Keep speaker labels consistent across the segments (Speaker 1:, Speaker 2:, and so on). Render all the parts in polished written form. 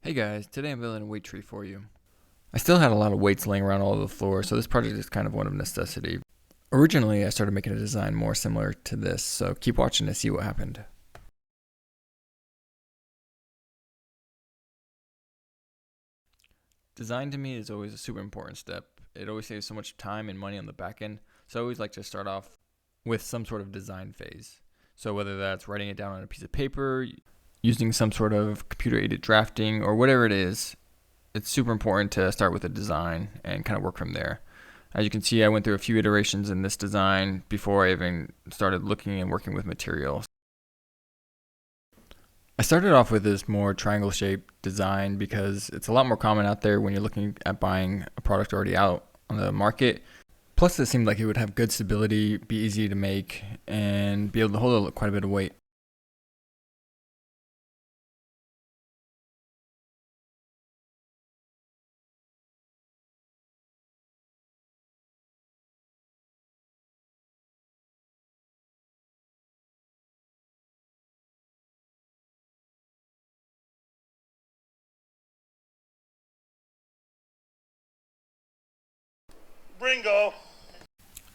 Speaker 1: Hey guys, today I'm building a weight tree for you. I still had a lot of weights laying around all over the floor, so this project is kind of one of necessity. Originally, I started making a design more similar to this, so keep watching to see what happened. Design to me is always a super important step. It always saves so much time and money on the back end, so I always like to start off with some sort of design phase. So whether that's writing it down on a piece of paper, using some sort of computer-aided drafting, or whatever it is, it's super important to start with a design and kind of work from there. As you can see, I went through a few iterations in this design before I even started looking and working with materials. I started off with this more triangle shaped design because it's a lot more common out there when you're looking at buying a product already out on the market. Plus, it seemed like it would have good stability, be easy to make, and be able to hold quite a bit of weight.
Speaker 2: Ringo.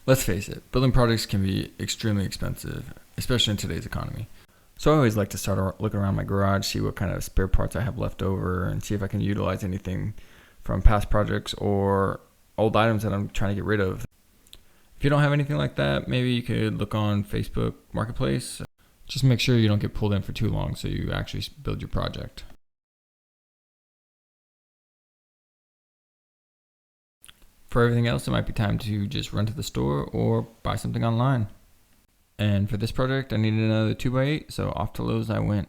Speaker 1: Let's face it, building products can be extremely expensive, especially in today's economy. So I always like to start looking around my garage, see what kind of spare parts I have left over, and see if I can utilize anything from past projects or old items that I'm trying to get rid of. If you don't have anything like that, maybe you could look on Facebook Marketplace. Just make sure you don't get pulled in for too long so you actually build your project. For everything else, it might be time to just run to the store or buy something online. And for this project, I needed another 2x8, so off to Lowe's I went.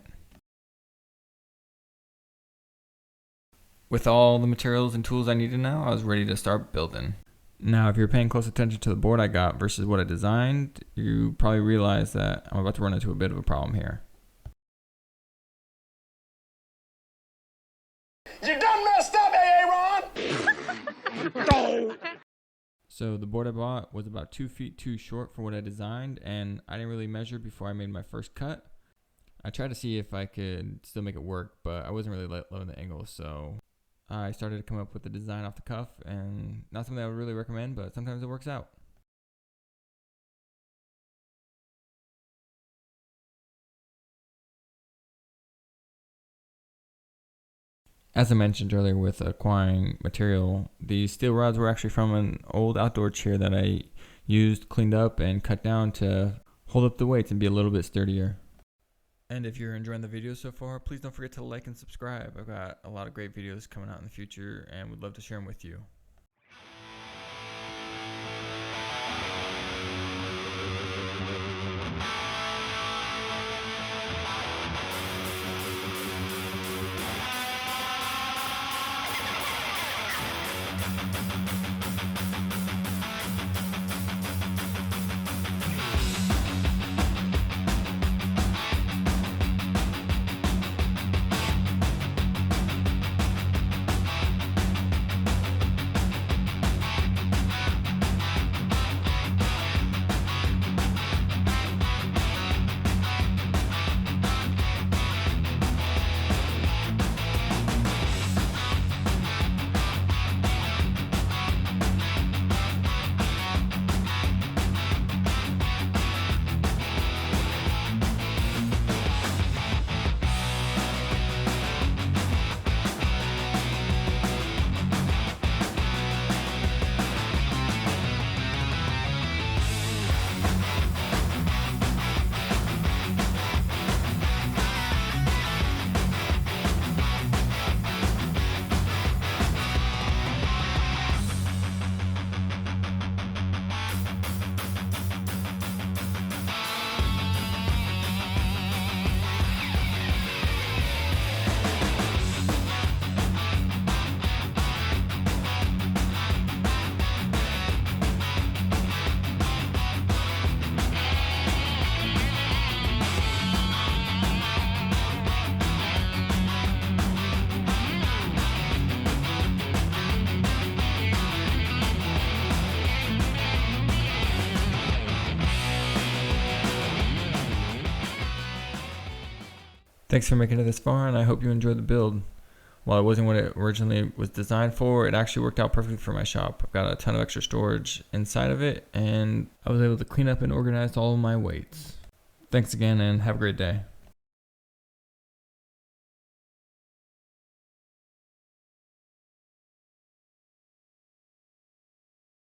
Speaker 1: With all the materials and tools I needed now, I was ready to start building. Now, if you're paying close attention to the board I got versus what I designed, you probably realize that I'm about to run into a bit of a problem here.
Speaker 2: You done messed up, Aaron!
Speaker 1: So the board I bought was about 2 feet too short for what I designed, and I didn't really measure before I made my first cut. I tried to see if I could still make it work, but I wasn't really loving the angle, so I started to come up with the design off the cuff, and not something I would really recommend, but sometimes it works out. As I mentioned earlier with acquiring material, these steel rods were actually from an old outdoor chair that I used, cleaned up, and cut down to hold up the weights and be a little bit sturdier. And if you're enjoying the video so far, please don't forget to like and subscribe. I've got a lot of great videos coming out in the future and would love to share them with you. Thanks for making it this far, and I hope you enjoyed the build. While it wasn't what it originally was designed for, it actually worked out perfectly for my shop. I've got a ton of extra storage inside of it, and I was able to clean up and organize all of my weights. Thanks again, and have a great day.